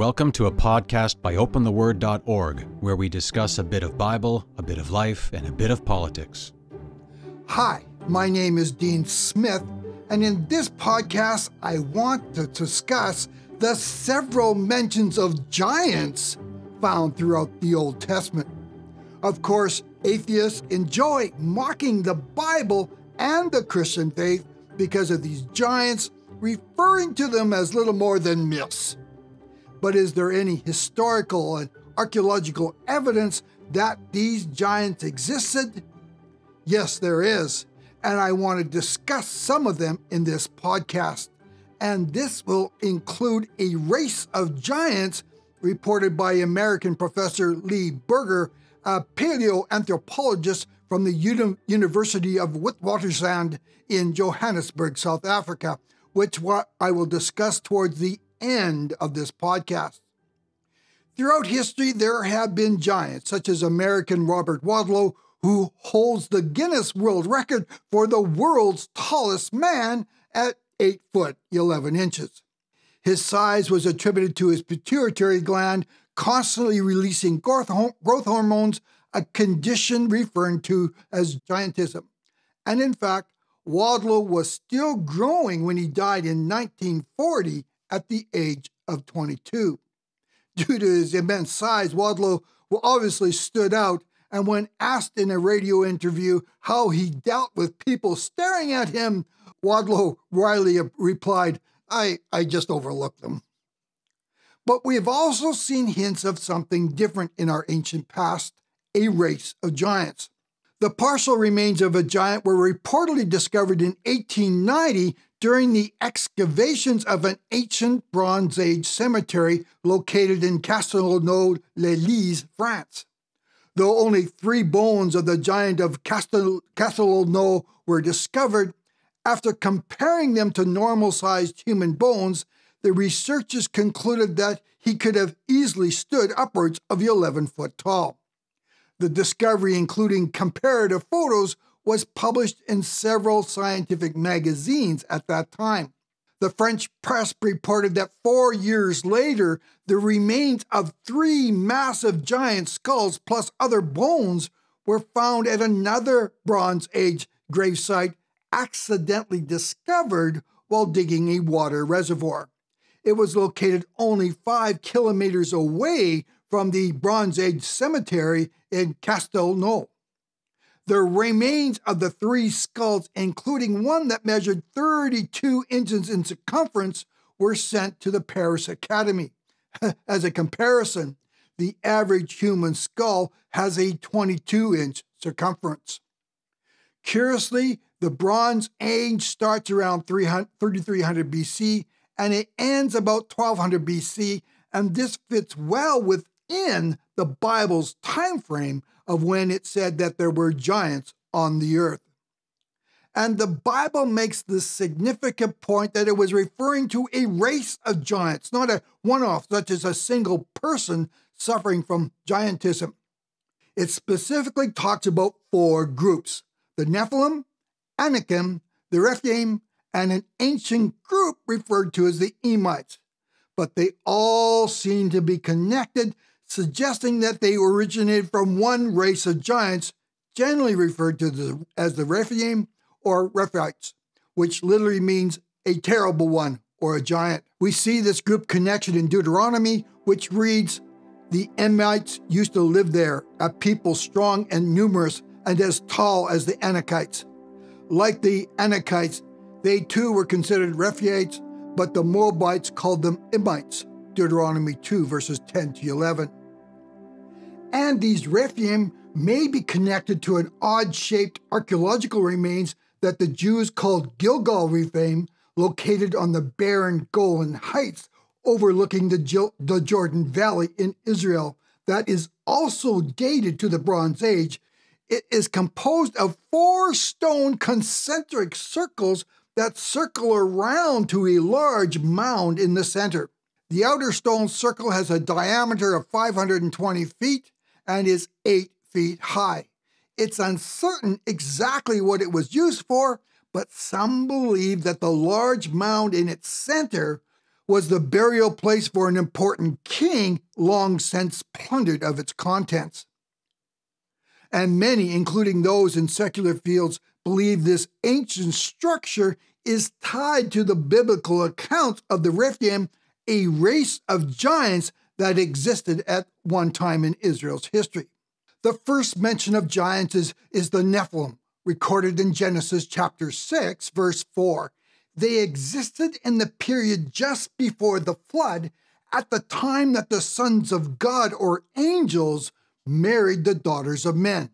welcome to a podcast by opentheword.org, where we discuss a bit of Bible, a bit of life, and a bit of politics. Hi, my name is Dean Smith, and in this podcast, I want to discuss the several mentions of giants found throughout the Old Testament. Of course, atheists enjoy mocking the Bible and the Christian faith because of these giants, referring to them as little more than myths. But is there any historical and archaeological evidence that these giants existed? Yes, there is, and I want to discuss some of them in this podcast. And this will include a race of giants reported by American Professor Lee Berger, a paleoanthropologist from the University of Witwatersrand in Johannesburg, South Africa, which I will discuss towards the end of this podcast. Throughout history, there have been giants, such as American Robert Wadlow, who holds the Guinness World Record for the world's tallest man at 8 foot 11 inches. His size was attributed to his pituitary gland constantly releasing growth hormones, a condition referred to as giantism. And in fact, Wadlow was still growing when he died in 1940 at the age of 22. Due to his immense size, Wadlow obviously stood out, and when asked in a radio interview how he dealt with people staring at him, Wadlow wryly replied, I just overlooked them. But we have also seen hints of something different in our ancient past, a race of giants. The partial remains of a giant were reportedly discovered in 1890 during the excavations of an ancient Bronze Age cemetery located in Castelnau-les-Lys, France. Though only 3 bones of the giant of Castelnau were discovered, after comparing them to normal-sized human bones, the researchers concluded that he could have easily stood upwards of 11 foot tall. The discovery, including comparative photos, was published in several scientific magazines at that time. The French press reported that 4 years later, the remains of 3 massive giant skulls plus other bones were found at another Bronze Age gravesite accidentally discovered while digging a water reservoir. It was located only 5 kilometers away from the Bronze Age cemetery in Castelnau. The remains of the 3 skulls, including one that measured 32 inches in circumference, were sent to the Paris Academy. As a comparison, the average human skull has a 22-inch circumference. Curiously, the Bronze Age starts around 3300 BC and it ends about 1200 BC, and this fits well within the Bible's time frame of when it said that there were giants on the earth. And the Bible makes the significant point that it was referring to a race of giants, not a one-off, such as a single person suffering from giantism. It specifically talks about 4 groups: the Nephilim, Anakim, the Rephaim, and an ancient group referred to as the Emites. But they all seem to be connected, suggesting that they originated from one race of giants, generally referred to as the Rephaim or Rephites, which literally means a terrible one or a giant. We see this group connection in Deuteronomy, which reads, "The Emites used to live there, a people strong and numerous and as tall as the Anakites. Like the Anakites, they too were considered Rephaites, but the Moabites called them Emites." Deuteronomy 2, verses 10 to 11. And these Rephaim may be connected to an odd-shaped archaeological remains that the Jews called Gilgal Rephaim, located on the barren Golan Heights overlooking the Jordan Valley in Israel. That is also dated to the Bronze Age. It is composed of 4 stone concentric circles that circle around to a large mound in the center. The outer stone circle has a diameter of 520 feet and is 8 feet high. It's uncertain exactly what it was used for, but some believe that the large mound in its center was the burial place for an important king long since plundered of its contents. And many, including those in secular fields, believe this ancient structure is tied to the biblical accounts of the Rephaim, a race of giants that existed at one time in Israel's history. The first mention of giants is the Nephilim, recorded in Genesis chapter 6, verse 4. They existed in the period just before the flood, at the time that the sons of God, or angels, married the daughters of men.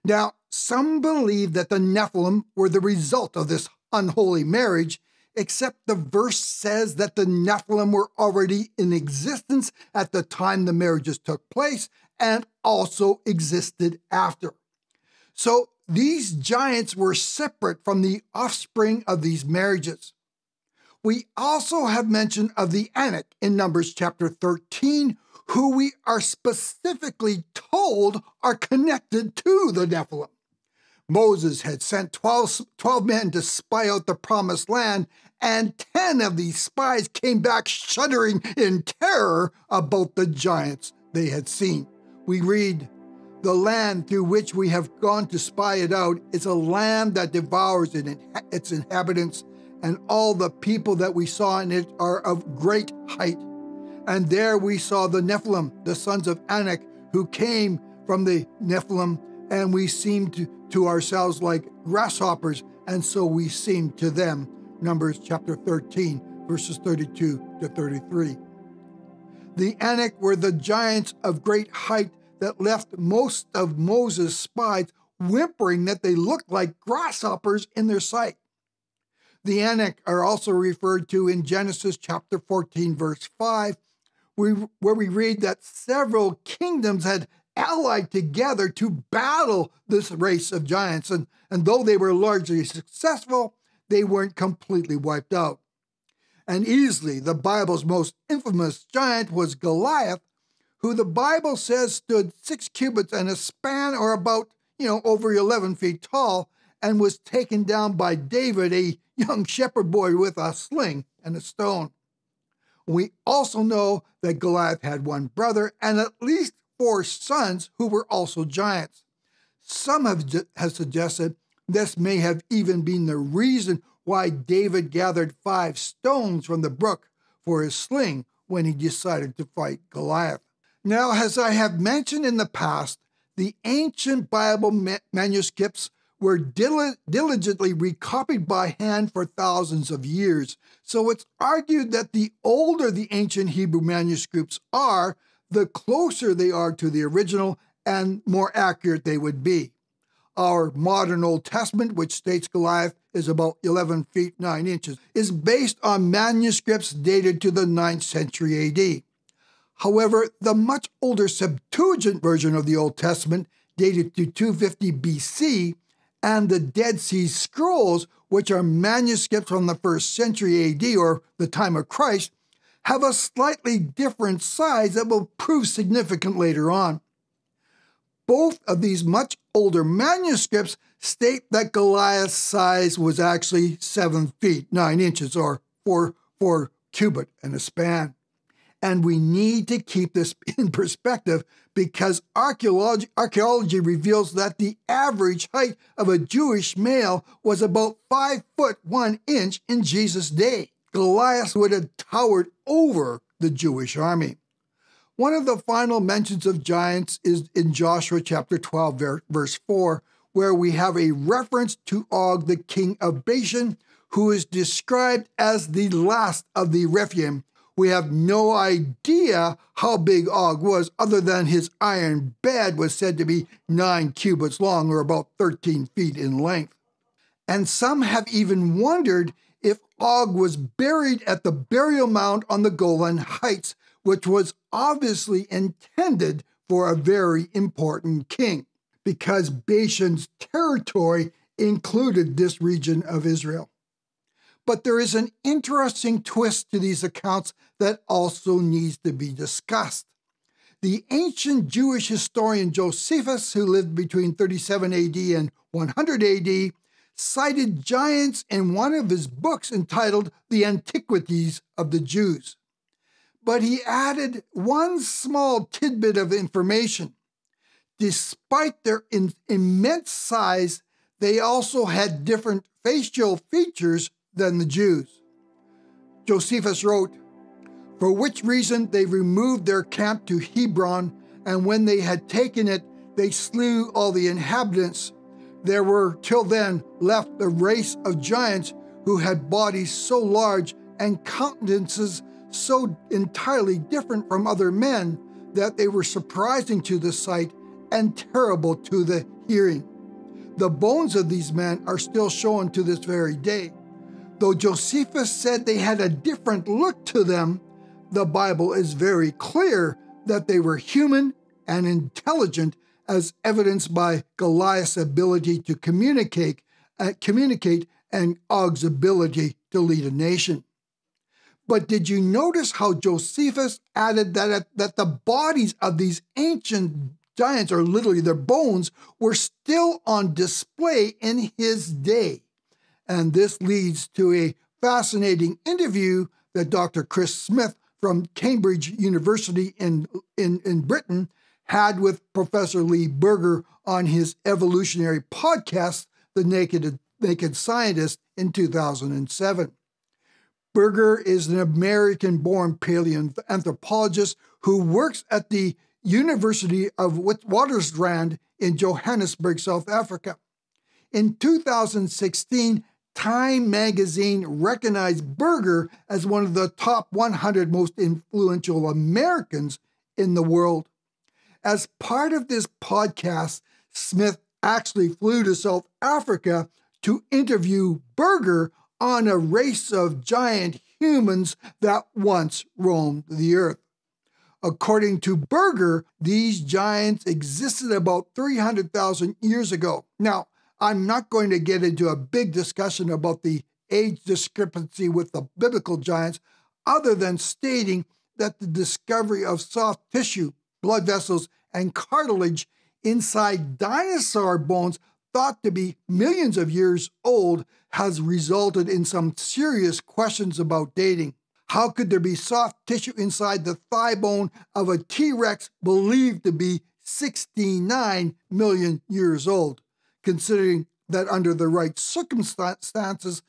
Now, some believe that the Nephilim were the result of this unholy marriage, except the verse says that the Nephilim were already in existence at the time the marriages took place and also existed after. So these giants were separate from the offspring of these marriages. We also have mention of the Anak in Numbers chapter 13, who we are specifically told are connected to the Nephilim. Moses had sent 12 men to spy out the promised land, and 10 of these spies came back shuddering in terror about the giants they had seen. We read, "The land through which we have gone to spy it out is a land that devours its inhabitants, and all the people that we saw in it are of great height. And there we saw the Nephilim, the sons of Anak, who came from the Nephilim, and we seemed to ourselves like grasshoppers, and so we seemed to them." Numbers chapter 13, verses 32 to 33. The Anak were the giants of great height that left most of Moses' spies whimpering that they looked like grasshoppers in their sight. The Anak are also referred to in Genesis chapter 14, verse 5, where we read that several kingdoms had allied together to battle this race of giants, and though they were largely successful, they weren't completely wiped out. And easily the Bible's most infamous giant was Goliath, who the Bible says stood 6 cubits and a span, or about, over 11 feet tall, and was taken down by David, a young shepherd boy with a sling and a stone. We also know that Goliath had one brother and at least 4 sons who were also giants. Some have suggested this may have even been the reason why David gathered 5 stones from the brook for his sling when he decided to fight Goliath. Now, as I have mentioned in the past, the ancient Bible manuscripts were diligently recopied by hand for thousands of years. So it's argued that the older the ancient Hebrew manuscripts are, the closer they are to the original and more accurate they would be. Our modern Old Testament, which states Goliath is about 11 feet 9 inches, is based on manuscripts dated to the 9th century AD. However, the much older Septuagint version of the Old Testament, dated to 250 BC, and the Dead Sea Scrolls, which are manuscripts from the 1st century AD, or the time of Christ, have a slightly different size that will prove significant later on. Both of these much older manuscripts state that Goliath's size was actually 7 feet 9 inches, or 4 cubit and a span. And we need to keep this in perspective because archaeology reveals that the average height of a Jewish male was about 5 foot 1 inch in Jesus' day. Goliath would have towered over the Jewish army. One of the final mentions of giants is in Joshua chapter 12, verse 4, where we have a reference to Og, the king of Bashan, who is described as the last of the Rephaim. We have no idea how big Og was, other than his iron bed was said to be 9 cubits long, or about 13 feet in length. And some have even wondered if Og was buried at the burial mound on the Golan Heights, which was obviously intended for a very important king, because Bashan's territory included this region of Israel. But there is an interesting twist to these accounts that also needs to be discussed. The ancient Jewish historian Josephus, who lived between 37 AD and 100 AD, cited giants in one of his books entitled The Antiquities of the Jews. But he added one small tidbit of information. Despite their immense size, they also had different facial features than the Jews. Josephus wrote, "For which reason they removed their camp to Hebron, and when they had taken it, they slew all the inhabitants. There were till then left the race of giants who had bodies so large and countenances so entirely different from other men that they were surprising to the sight and terrible to the hearing. The bones of these men are still shown to this very day. Though Josephus said they had a different look to them, the Bible is very clear that they were human and intelligent, as evidenced by Goliath's ability to communicate and Og's ability to lead a nation." But did you notice how Josephus added that the bodies of these ancient giants, or literally their bones, were still on display in his day? And this leads to a fascinating interview that Dr. Chris Smith from Cambridge University in Britain had with Professor Lee Berger on his evolutionary podcast, The Naked Scientist, in 2007. Berger is an American-born paleoanthropologist who works at the University of Witwatersrand in Johannesburg, South Africa. In 2016, Time magazine recognized Berger as one of the top 100 most influential Americans in the world. As part of this podcast, Smith actually flew to South Africa to interview Berger on a race of giant humans that once roamed the earth. According to Berger, these giants existed about 300,000 years ago. Now, I'm not going to get into a big discussion about the age discrepancy with the biblical giants, other than stating that the discovery of soft tissue, blood vessels, and cartilage inside dinosaur bones thought to be millions of years old has resulted in some serious questions about dating. How could there be soft tissue inside the thigh bone of a T-Rex believed to be 69 million years old, considering that under the right circumstances,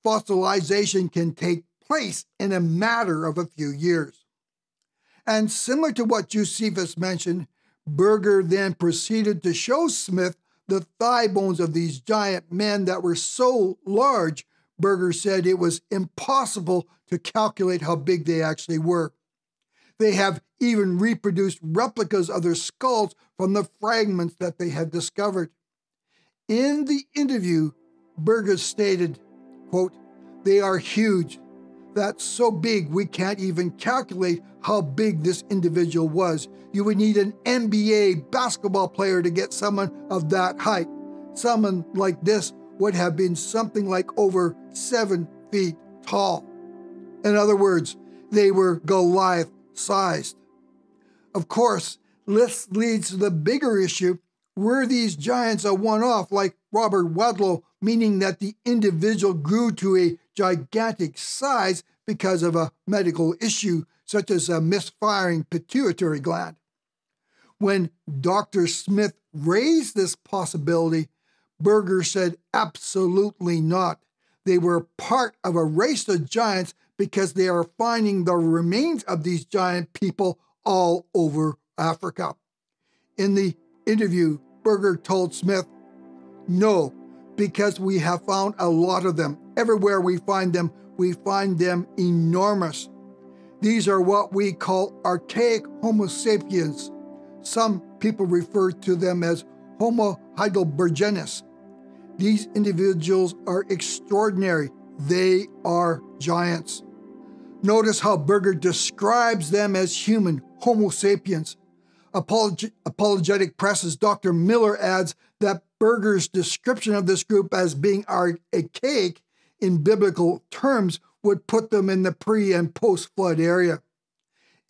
fossilization can take place in a matter of a few years? And similar to what Josephus mentioned, Berger then proceeded to show Smith the thigh bones of these giant men that were so large, Berger said it was impossible to calculate how big they actually were. They have even reproduced replicas of their skulls from the fragments that they had discovered. In the interview, Berger stated, quote, "They are huge. That's so big we can't even calculate how big this individual was. You would need an NBA basketball player to get someone of that height. Someone like this would have been something like over 7 feet tall." In other words, they were Goliath-sized. Of course, this leads to the bigger issue. Were these giants a one-off like Robert Wadlow, meaning that the individual grew to a gigantic size because of a medical issue, such as a misfiring pituitary gland? When Dr. Smith raised this possibility, Berger said absolutely not. They were part of a race of giants because they are finding the remains of these giant people all over Africa. In the interview, Berger told Smith, "No, because we have found a lot of them. Everywhere we find them enormous. These are what we call archaic Homo sapiens. Some people refer to them as Homo heidelbergensis. These individuals are extraordinary. They are giants." Notice how Berger describes them as human, Homo sapiens. Apologetic Press's Dr. Miller adds that Berger's description of this group as being archaic in biblical terms would put them in the pre- and post-flood area.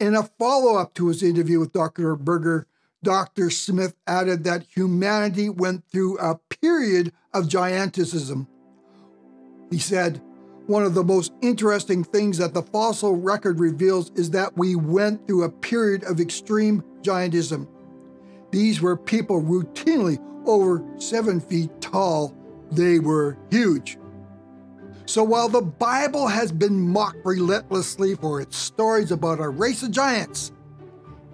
In a follow-up to his interview with Dr. Berger, Dr. Smith added that humanity went through a period of gianticism. He said, One of the most interesting things that the fossil record reveals is that we went through a period of extreme giantism. These were people routinely over 7 feet tall. They were huge. So while the Bible has been mocked relentlessly for its stories about a race of giants,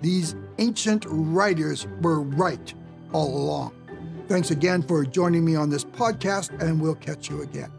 these ancient writers were right all along. Thanks again for joining me on this podcast, and we'll catch you again.